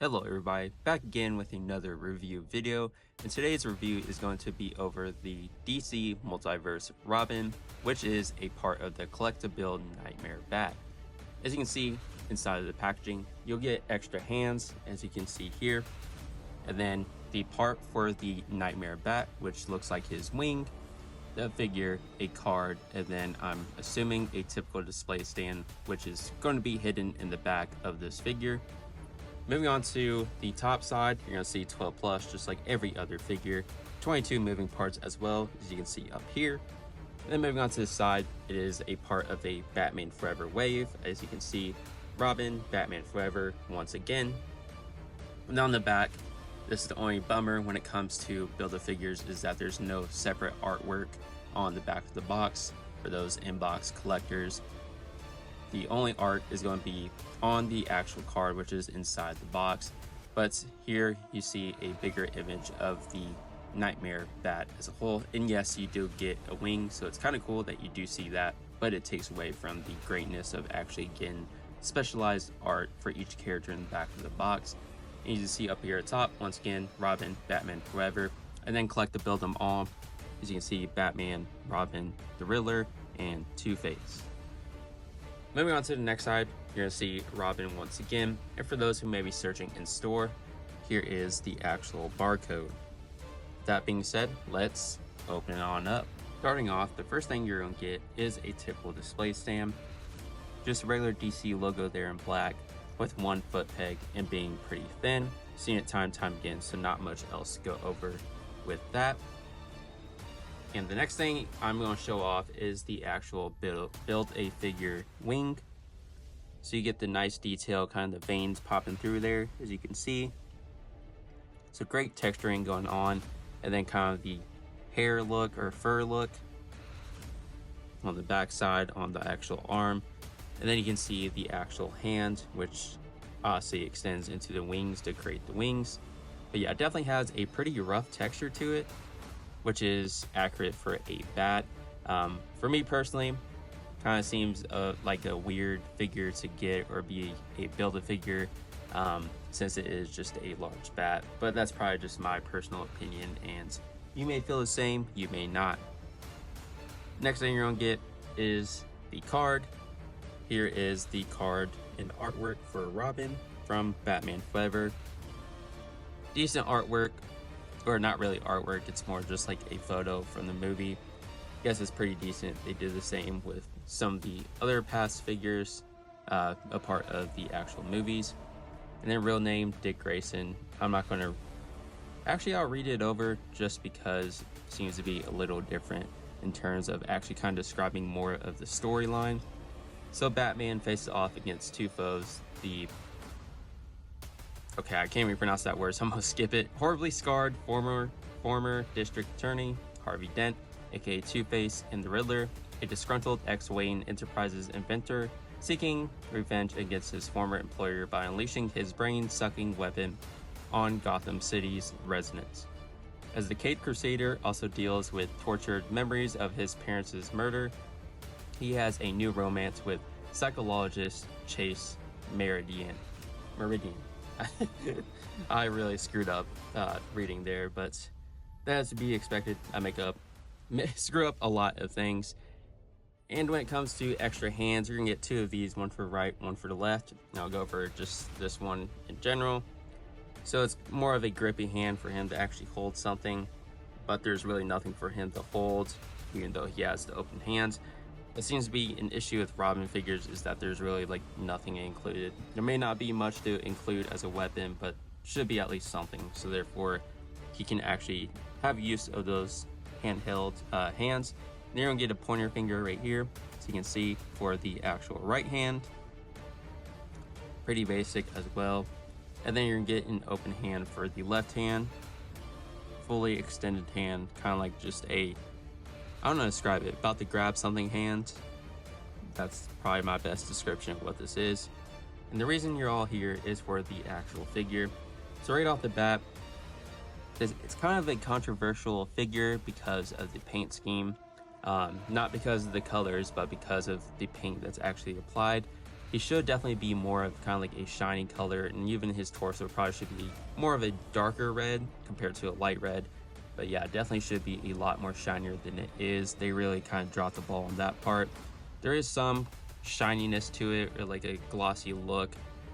Hello everybody, back again with another review video, and today's review is going to be over the DC Multiverse Robin, which is a part of the collectible Nightmare Bat. As you can see inside of the packaging, you'll get extra hands, as you can see here, and then the part for the Nightmare Bat, which looks like his wing, the figure, a card, and then I'm assuming a typical display stand, which is going to be hidden in the back of this figure. Moving on to the top side, you're going to see 12 plus, just like every other figure. 22 moving parts as well, as you can see up here. And then moving on to the side, it is a part of a Batman Forever wave. As you can see, Robin, Batman Forever once again. And on the back, this is the only bummer when it comes to Build-A-Figures, is that there's no separate artwork on the back of the box for those inbox collectors. The only art is going to be on the actual card, which is inside the box. But here you see a bigger image of the Nightmare Bat as a whole. And yes, you do get a wing, so it's kind of cool that you do see that, but it takes away from the greatness of actually getting specialized art for each character in the back of the box. And you can see up here at top, once again, Robin, Batman Forever, and then collect to build them all. As you can see, Batman, Robin, the Riddler, and Two-Face. Moving on to the next side, you're going to see Robin once again, and for those who may be searching in store, here is the actual barcode. That being said, let's open it on up. Starting off, the first thing you're going to get is a typical display stand. Just a regular DC logo there in black, with one foot peg and being pretty thin. Seen it time and time again, so not much else to go over with that. And the next thing I'm going to show off is the actual Build-A-Figure wing. So you get the nice detail, kind of the veins popping through there, as you can see. So great texturing going on, and then kind of the hair look or fur look on the back side on the actual arm. And then you can see the actual hand, which obviously extends into the wings to create the wings. But yeah, it definitely has a pretty rough texture to it, which is accurate for a bat. For me personally, kind of seems like a weird figure to get or be a Build-A-Figure, since it is just a large bat. But that's probably just my personal opinion, and you may feel the same, you may not. Next thing you're gonna get is the card. Here is the card and artwork for Robin from Batman Forever. Decent artwork, or not really artwork, it's more just like a photo from the movie. I guess it's pretty decent. They did the same with some of the other past figures, a part of the actual movies. And then real name, Dick Grayson. I'm not going to, actually I'll read it over just because it seems to be a little different in terms of actually kind of describing more of the storyline. So Batman faces off against two foes, okay, I can't even pronounce that word, so I'm gonna skip it. Horribly scarred former district attorney Harvey Dent, aka Two-Face, and the Riddler, a disgruntled ex-Wayne Enterprises inventor seeking revenge against his former employer by unleashing his brain-sucking weapon on Gotham City's residents. As the Caped Crusader also deals with tortured memories of his parents' murder, he has a new romance with psychologist Chase Meridian. I really screwed up reading there, but that has to be expected. I screw up a lot of things. And when it comes to extra hands, you're gonna get two of these, one for the right, one for the left. And I'll go over just this one in general. So it's more of a grippy hand for him to actually hold something, but there's really nothing for him to hold, even though he has the open hands. It seems to be an issue with Robin figures, is that there's really like nothing included. There may not be much to include as a weapon, but should be at least something. So therefore, he can actually have use of those handheld hands. And you're gonna get a pointer finger right here, so you can see for the actual right hand. Pretty basic as well. And then you're gonna get an open hand for the left hand. Fully extended hand, kind of like just a, I don't know how to describe it, about to grab something hand. That's probably my best description of what this is. And the reason you're all here is for the actual figure. So right off the bat, it's kind of a controversial figure because of the paint scheme. Not because of the colors, but because of the paint that's actually applied. He should definitely be more of kind of like a shiny color, and even his torso probably should be more of a darker red compared to a light red. But yeah, definitely should be a lot more shinier than it is. They really kind of dropped the ball on that part. There is some shininess to it, or like a glossy look,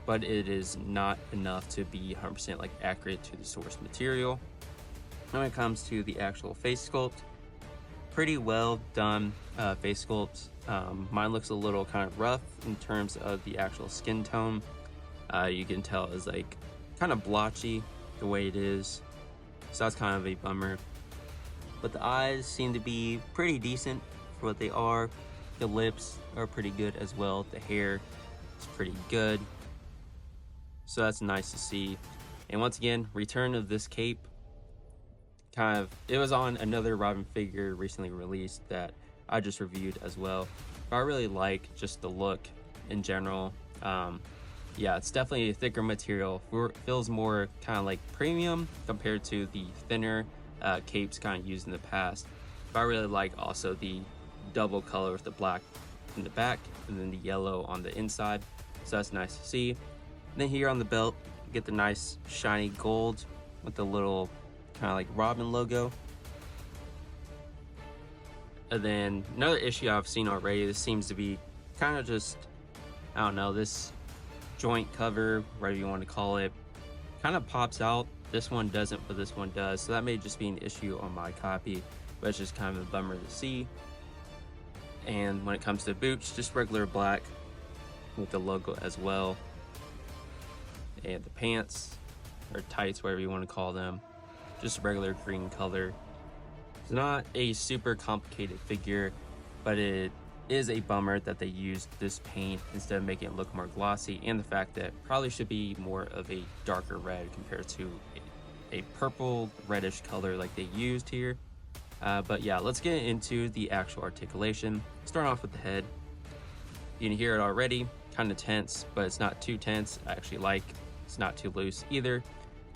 but it is not enough to be 100% like accurate to the source material. When it comes to the actual face sculpt, pretty well done face sculpt. Mine looks a little kind of rough in terms of the actual skin tone. You can tell it's like kind of blotchy the way it is, so that's kind of a bummer. But the eyes seem to be pretty decent for what they are. The lips are pretty good as well. The hair is pretty good, so that's nice to see. And once again, return of this cape, kind of, it was on another Robin figure recently released that I just reviewed as well, but I really like just the look in general. Yeah, it's definitely a thicker material. Feels more kind of like premium compared to the thinner capes kind of used in the past. But I really like also the double color with the black in the back and then the yellow on the inside, so that's nice to see. And then here on the belt, you get the nice shiny gold with the little kind of like Robin logo. And then another issue I've seen already, this seems to be kind of just, I don't know, this joint cover, whatever you want to call it, kind of pops out. This one doesn't, but this one does, so that may just be an issue on my copy, but it's just kind of a bummer to see. And when it comes to boots, just regular black with the logo as well. And the pants, or tights, whatever you want to call them, just regular green color. It's not a super complicated figure, but it is a bummer that they used this paint instead of making it look more glossy, and the fact that it probably should be more of a darker red compared to a purple reddish color like they used here. But yeah, let's get into the actual articulation. Start off with the head. You can hear it already, kind of tense, but it's not too tense. I actually like it's not too loose either.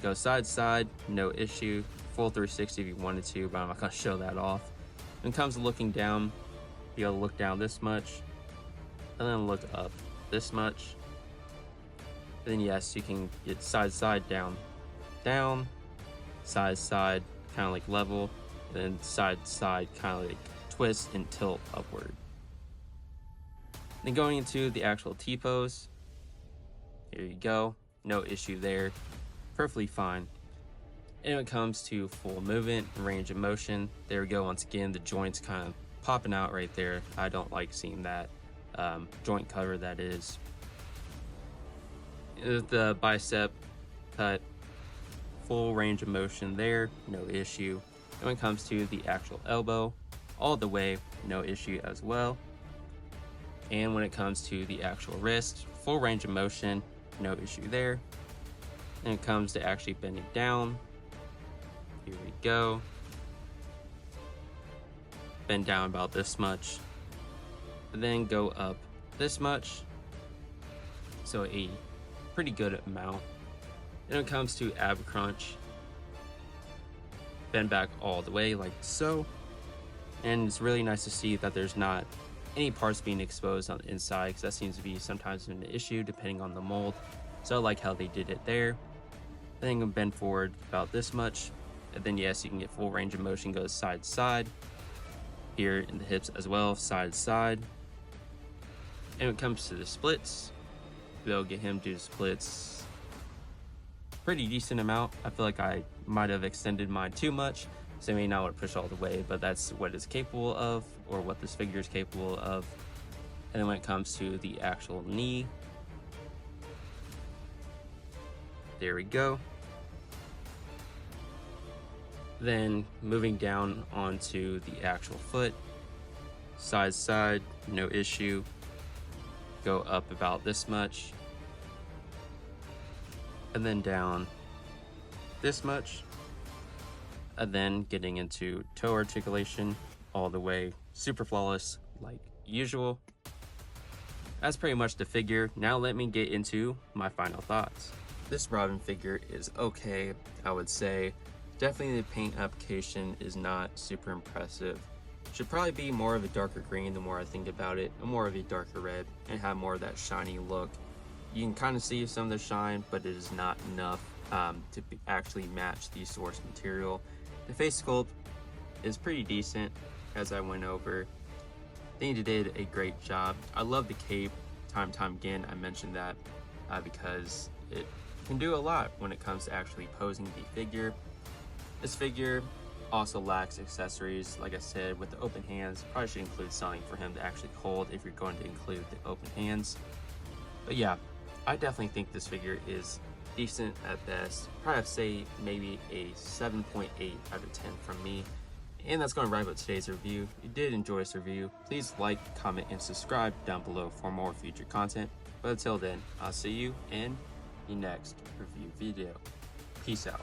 Go side to side, no issue. Full 360 if you wanted to, but I'm not going to show that off. When it comes to looking down, be able to look down this much, and then look up this much. And then yes, you can get side to side, down, down, side to side, kind of like level, and then side to side, kind of like twist and tilt upward. Then going into the actual T-pose, here you go, no issue there, perfectly fine. And when it comes to full movement and range of motion, there we go. Once again, the joints kind of popping out right there. I don't like seeing that joint cover, that is. The bicep cut, full range of motion there, no issue. And when it comes to the actual elbow, all the way, no issue as well. And when it comes to the actual wrist, full range of motion, no issue there. And it comes to actually bending down, here we go. Bend down about this much, and then go up this much, so a pretty good amount. And when it comes to ab crunch, bend back all the way like so. And it's really nice to see that there's not any parts being exposed on the inside, because that seems to be sometimes an issue depending on the mold. So I like how they did it there. Then bend forward about this much, and then yes, you can get full range of motion, goes side to side. Here in the hips as well, side to side. And when it comes to the splits, we'll get him to do splits pretty decent amount. I feel like I might have extended mine too much, so I may not want to push all the way, but that's what it's capable of, or what this figure is capable of. And then when it comes to the actual knee, there we go. Then moving down onto the actual foot, side to side, no issue. Go up about this much, and then down this much. And then getting into toe articulation all the way, super flawless like usual. That's pretty much the figure. Now let me get into my final thoughts. This Robin figure is okay, I would say. Definitely the paint application is not super impressive. Should probably be more of a darker green the more I think about it, and more of a darker red, and have more of that shiny look. You can kind of see some of the shine, but it is not enough to actually match the source material. The face sculpt is pretty decent, as I went over. I think they did a great job. I love the cape. Time again, I mentioned that because it can do a lot when it comes to actually posing the figure. This figure also lacks accessories. Like I said, with the open hands, probably should include something for him to actually hold if you're going to include the open hands. But yeah, I definitely think this figure is decent at best. Probably have to say maybe a 7.8 out of 10 from me. And that's going to wrap up today's review. If you did enjoy this review, please like, comment, and subscribe down below for more future content. But until then, I'll see you in the next review video. Peace out.